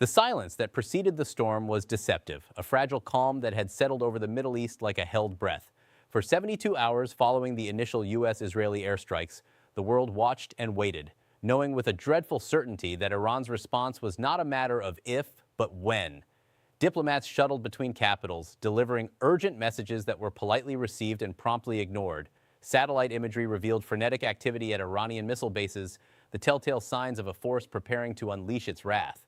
The silence that preceded the storm was deceptive, a fragile calm that had settled over the Middle East like a held breath. For 72 hours following the initial U.S.-Israeli airstrikes, the world watched and waited, knowing with a dreadful certainty that Iran's response was not a matter of if, but when. Diplomats shuttled between capitals, delivering urgent messages that were politely received and promptly ignored. Satellite imagery revealed frenetic activity at Iranian missile bases, the telltale signs of a force preparing to unleash its wrath.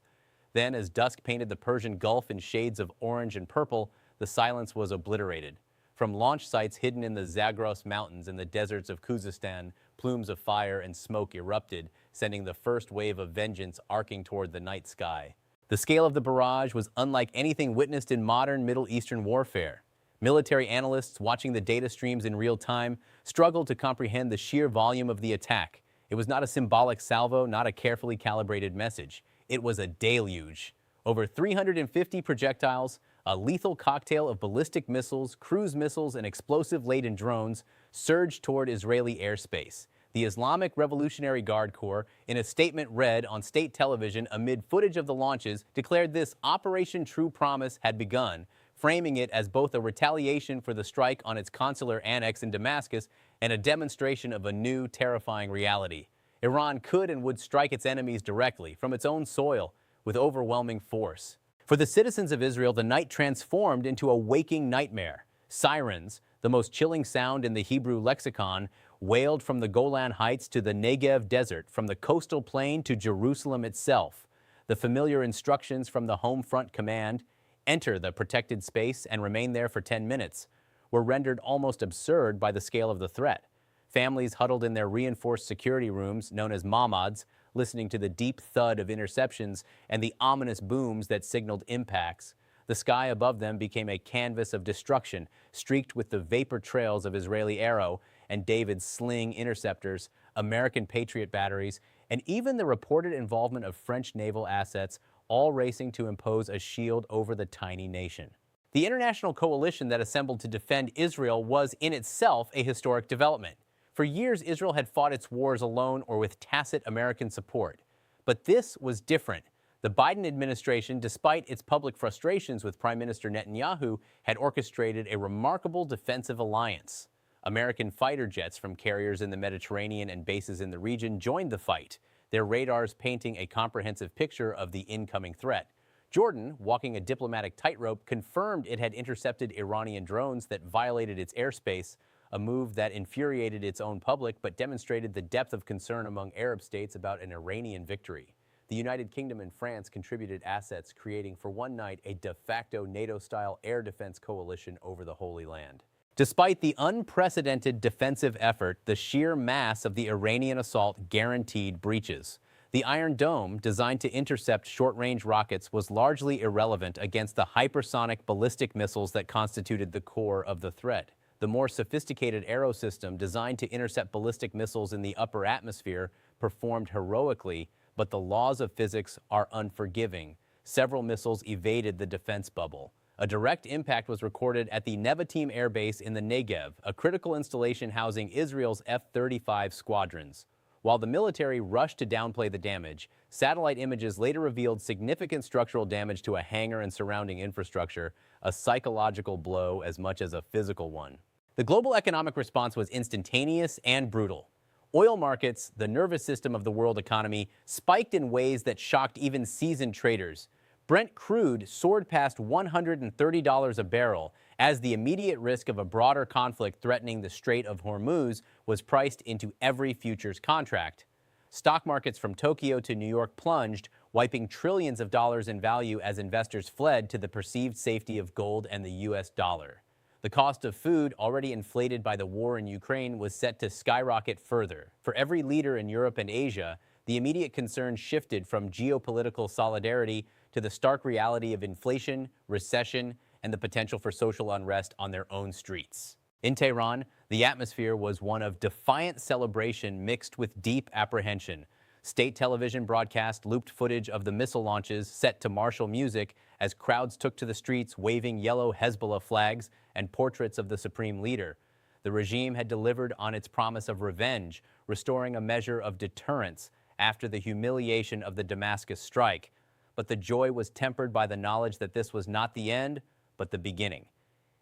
Then, as dusk painted the Persian Gulf in shades of orange and purple, the silence was obliterated. From launch sites hidden in the Zagros Mountains and the deserts of Khuzestan, plumes of fire and smoke erupted, sending the first wave of vengeance arcing toward the night sky. The scale of the barrage was unlike anything witnessed in modern Middle Eastern warfare. Military analysts watching the data streams in real time struggled to comprehend the sheer volume of the attack. It was not a symbolic salvo, not a carefully calibrated message. It was a deluge. Over 350 projectiles, a lethal cocktail of ballistic missiles, cruise missiles, and explosive-laden drones surged toward Israeli airspace. The Islamic Revolutionary Guard Corps, in a statement read on state television amid footage of the launches, declared this Operation True Promise had begun, framing it as both a retaliation for the strike on its consular annex in Damascus and a demonstration of a new, terrifying reality. Iran could and would strike its enemies directly from its own soil with overwhelming force. For the citizens of Israel, the night transformed into a waking nightmare. Sirens, the most chilling sound in the Hebrew lexicon, wailed from the Golan Heights to the Negev Desert, from the coastal plain to Jerusalem itself. The familiar instructions from the Home Front Command, enter the protected space and remain there for 10 minutes, were rendered almost absurd by the scale of the threat. Families huddled in their reinforced security rooms, known as mamads, listening to the deep thud of interceptions and the ominous booms that signaled impacts. The sky above them became a canvas of destruction, streaked with the vapor trails of Israeli Arrow and David's Sling interceptors, American Patriot batteries, and even the reported involvement of French naval assets, all racing to impose a shield over the tiny nation. The international coalition that assembled to defend Israel was in itself a historic development. For years, Israel had fought its wars alone or with tacit American support. But this was different. The Biden administration, despite its public frustrations with Prime Minister Netanyahu, had orchestrated a remarkable defensive alliance. American fighter jets from carriers in the Mediterranean and bases in the region joined the fight, their radars painting a comprehensive picture of the incoming threat. Jordan, walking a diplomatic tightrope, confirmed it had intercepted Iranian drones that violated its airspace, a move that infuriated its own public but demonstrated the depth of concern among Arab states about an Iranian victory. The United Kingdom and France contributed assets, creating for one night a de facto NATO-style air defense coalition over the Holy Land. Despite the unprecedented defensive effort, the sheer mass of the Iranian assault guaranteed breaches. The Iron Dome, designed to intercept short-range rockets, was largely irrelevant against the hypersonic ballistic missiles that constituted the core of the threat. The more sophisticated Arrow system, designed to intercept ballistic missiles in the upper atmosphere, performed heroically, but the laws of physics are unforgiving. Several missiles evaded the defense bubble. A direct impact was recorded at the Nevatim Air Base in the Negev, a critical installation housing Israel's F-35 squadrons. While the military rushed to downplay the damage, satellite images later revealed significant structural damage to a hangar and surrounding infrastructure, a psychological blow as much as a physical one. The global economic response was instantaneous and brutal. Oil markets, the nervous system of the world economy, spiked in ways that shocked even seasoned traders. Brent crude soared past $130 a barrel as the immediate risk of a broader conflict threatening the Strait of Hormuz was priced into every futures contract. Stock markets from Tokyo to New York plunged, wiping trillions of dollars in value as investors fled to the perceived safety of gold and the U.S. dollar. The cost of food, already inflated by the war in Ukraine, was set to skyrocket further. For every leader in Europe and Asia, the immediate concern shifted from geopolitical solidarity to the stark reality of inflation, recession, and the potential for social unrest on their own streets. In Tehran, the atmosphere was one of defiant celebration mixed with deep apprehension. State television broadcast looped footage of the missile launches set to martial music as crowds took to the streets waving yellow Hezbollah flags and portraits of the supreme leader. The regime had delivered on its promise of revenge, restoring a measure of deterrence after the humiliation of the Damascus strike. but the joy was tempered by the knowledge that this was not the end, but the beginning.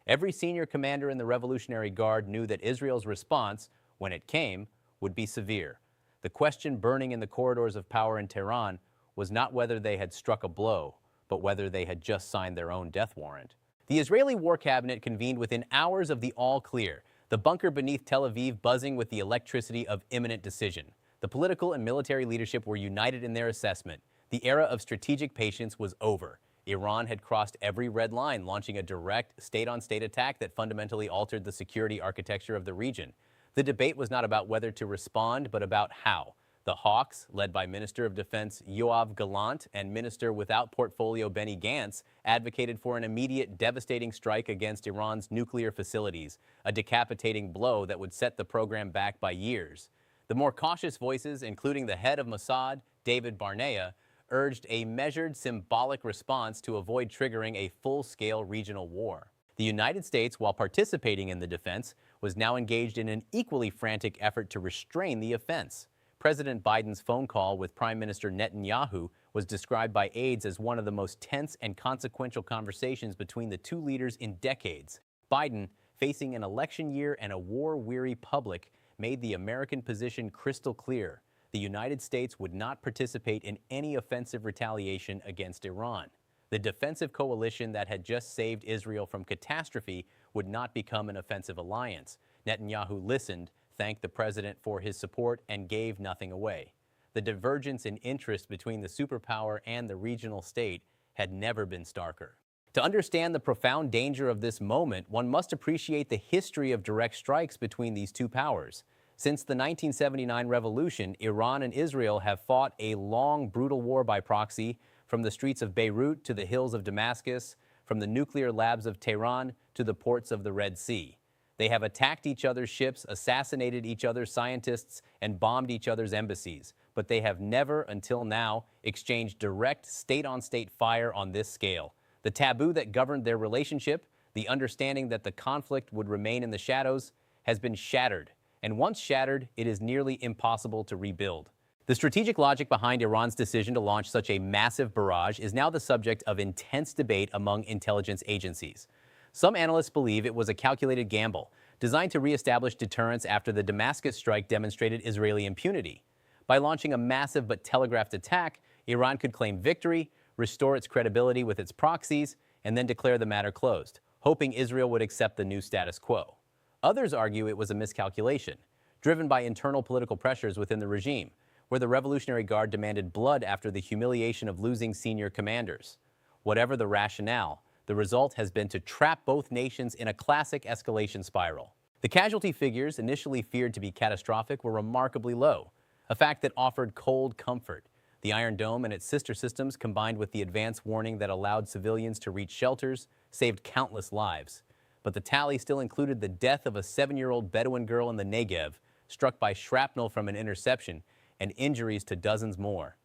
Every senior commander in the Revolutionary Guard knew that Israel's response, when it came, would be severe. The question burning in the corridors of power in Tehran was not whether they had struck a blow, but whether they had just signed their own death warrant. The Israeli War Cabinet convened within hours of the all-clear, the bunker beneath Tel Aviv buzzing with the electricity of imminent decision. The political and military leadership were united in their assessment. The era of strategic patience was over. Iran had crossed every red line, launching a direct state-on-state attack that fundamentally altered the security architecture of the region. The debate was not about whether to respond, but about how. The Hawks, led by Minister of Defense Yoav Gallant and Minister without portfolio Benny Gantz, advocated for an immediate, devastating strike against Iran's nuclear facilities, a decapitating blow that would set the program back by years. The more cautious voices, including the head of Mossad, David Barnea, urged a measured, symbolic response to avoid triggering a full-scale regional war. The United States, while participating in the defense, was now engaged in an equally frantic effort to restrain the offense. President Biden's phone call with Prime Minister Netanyahu was described by aides as one of the most tense and consequential conversations between the two leaders in decades. Biden, facing an election year and a war-weary public, made the American position crystal clear. The United States would not participate in any offensive retaliation against Iran. The defensive coalition that had just saved Israel from catastrophe would not become an offensive alliance. Netanyahu listened, thanked the president for his support, and gave nothing away. The divergence in interest between the superpower and the regional state had never been starker. To understand the profound danger of this moment, one must appreciate the history of direct strikes between these two powers. Since the 1979 revolution, Iran and Israel have fought a long, brutal war by proxy, from the streets of Beirut to the hills of Damascus, from the nuclear labs of Tehran to the ports of the Red Sea. They have attacked each other's ships, assassinated each other's scientists, and bombed each other's embassies. But they have never, until now, exchanged direct state-on-state fire on this scale. The taboo that governed their relationship, the understanding that the conflict would remain in the shadows, has been shattered. And once shattered, it is nearly impossible to rebuild. The strategic logic behind Iran's decision to launch such a massive barrage is now the subject of intense debate among intelligence agencies. Some analysts believe it was a calculated gamble, designed to reestablish deterrence after the Damascus strike demonstrated Israeli impunity. By launching a massive but telegraphed attack, Iran could claim victory, restore its credibility with its proxies, and then declare the matter closed, hoping Israel would accept the new status quo. Others argue it was a miscalculation, driven by internal political pressures within the regime, where the Revolutionary Guard demanded blood after the humiliation of losing senior commanders. Whatever the rationale, the result has been to trap both nations in a classic escalation spiral. The casualty figures, initially feared to be catastrophic, were remarkably low, a fact that offered cold comfort. The Iron Dome and its sister systems, combined with the advance warning that allowed civilians to reach shelters, saved countless lives. But the tally still included the death of a 7-year-old Bedouin girl in the Negev, struck by shrapnel from an interception, and injuries to dozens more.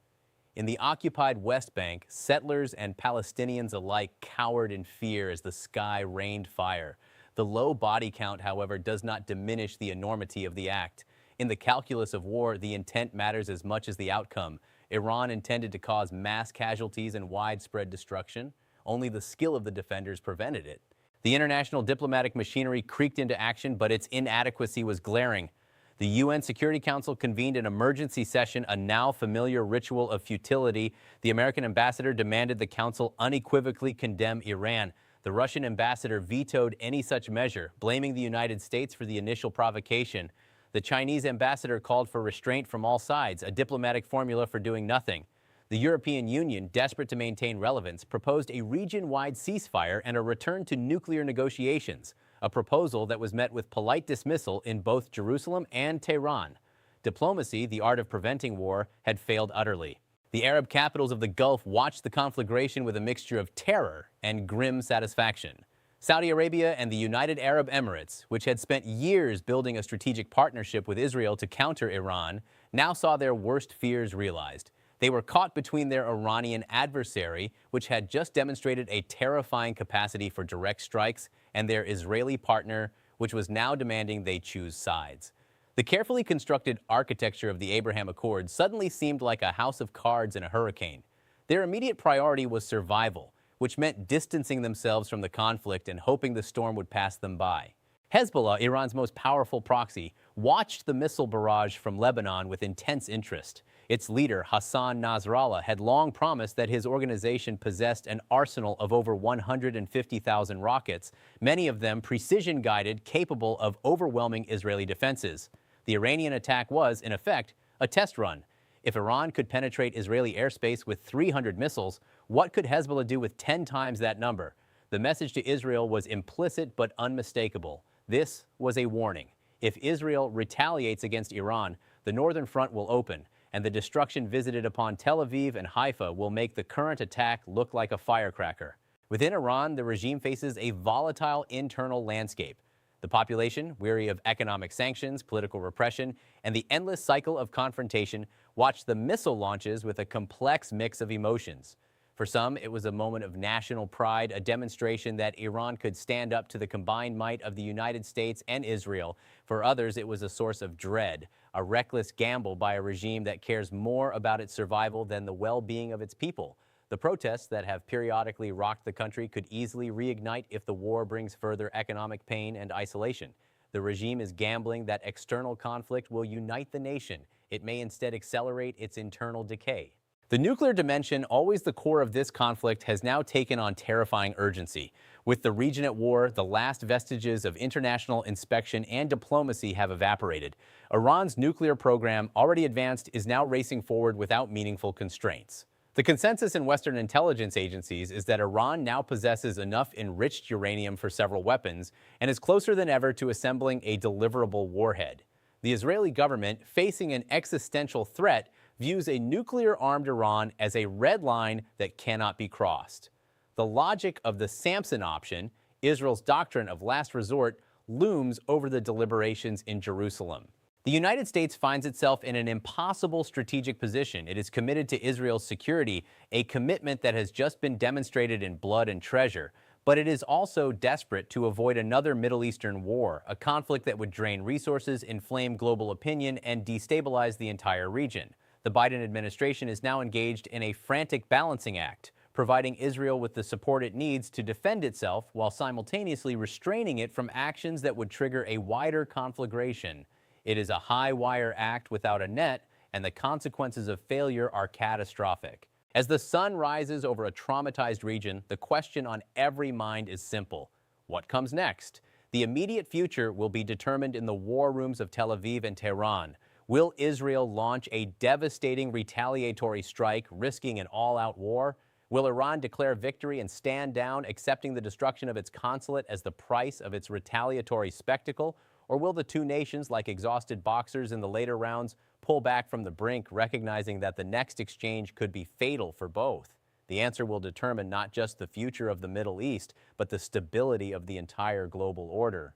In the occupied West Bank, settlers and Palestinians alike cowered in fear as the sky rained fire. The low body count, however, does not diminish the enormity of the act. In the calculus of war, the intent matters as much as the outcome. Iran intended to cause mass casualties and widespread destruction. Only the skill of the defenders prevented it. The international diplomatic machinery creaked into action, but its inadequacy was glaring. The UN Security Council convened an emergency session, a now familiar ritual of futility. The American ambassador demanded the council unequivocally condemn Iran. The Russian ambassador vetoed any such measure, blaming the United States for the initial provocation. The Chinese ambassador called for restraint from all sides, a diplomatic formula for doing nothing. The European Union, desperate to maintain relevance, proposed a region-wide ceasefire and a return to nuclear negotiations, a proposal that was met with polite dismissal in both Jerusalem and Tehran. Diplomacy, the art of preventing war, had failed utterly. The Arab capitals of the Gulf watched the conflagration with a mixture of terror and grim satisfaction. Saudi Arabia and the United Arab Emirates, which had spent years building a strategic partnership with Israel to counter Iran, now saw their worst fears realized. They were caught between their Iranian adversary, which had just demonstrated a terrifying capacity for direct strikes, and their Israeli partner, which was now demanding they choose sides. The carefully constructed architecture of the Abraham Accords suddenly seemed like a house of cards in a hurricane. Their immediate priority was survival, which meant distancing themselves from the conflict and hoping the storm would pass them by. Hezbollah, Iran's most powerful proxy, watched the missile barrage from Lebanon with intense interest. Its leader, Hassan Nasrallah, had long promised that his organization possessed an arsenal of over 150,000 rockets, many of them precision-guided, capable of overwhelming Israeli defenses. The Iranian attack was, in effect, a test run. If Iran could penetrate Israeli airspace with 300 missiles, what could Hezbollah do with 10 times that number? The message to Israel was implicit but unmistakable. This was a warning. If Israel retaliates against Iran, the northern front will open, and the destruction visited upon Tel Aviv and Haifa will make the current attack look like a firecracker. Within Iran, the regime faces a volatile internal landscape. The population, weary of economic sanctions, political repression, and the endless cycle of confrontation, watched the missile launches with a complex mix of emotions. For some, it was a moment of national pride, a demonstration that Iran could stand up to the combined might of the United States and Israel. For others, it was a source of dread, a reckless gamble by a regime that cares more about its survival than the well-being of its people. The protests that have periodically rocked the country could easily reignite if the war brings further economic pain and isolation. The regime is gambling that external conflict will unite the nation. It may instead accelerate its internal decay. The nuclear dimension, always the core of this conflict, has now taken on terrifying urgency. With the region at war, the last vestiges of international inspection and diplomacy have evaporated. Iran's nuclear program, already advanced, is now racing forward without meaningful constraints. The consensus in Western intelligence agencies is that Iran now possesses enough enriched uranium for several weapons and is closer than ever to assembling a deliverable warhead. The Israeli government, facing an existential threat, views a nuclear-armed Iran as a red line that cannot be crossed. The logic of the Samson option, Israel's doctrine of last resort, looms over the deliberations in Jerusalem. The United States finds itself in an impossible strategic position. It is committed to Israel's security, a commitment that has just been demonstrated in blood and treasure. But it is also desperate to avoid another Middle Eastern war, a conflict that would drain resources, inflame global opinion, and destabilize the entire region. The Biden administration is now engaged in a frantic balancing act, providing Israel with the support it needs to defend itself while simultaneously restraining it from actions that would trigger a wider conflagration. It is a high-wire act without a net, and the consequences of failure are catastrophic. As the sun rises over a traumatized region, the question on every mind is simple. What comes next? The immediate future will be determined in the war rooms of Tel Aviv and Tehran. Will Israel launch a devastating retaliatory strike, risking an all-out war? Will Iran declare victory and stand down, accepting the destruction of its consulate as the price of its retaliatory spectacle? Or will the two nations, like exhausted boxers in the later rounds, pull back from the brink, recognizing that the next exchange could be fatal for both? The answer will determine not just the future of the Middle East, but the stability of the entire global order.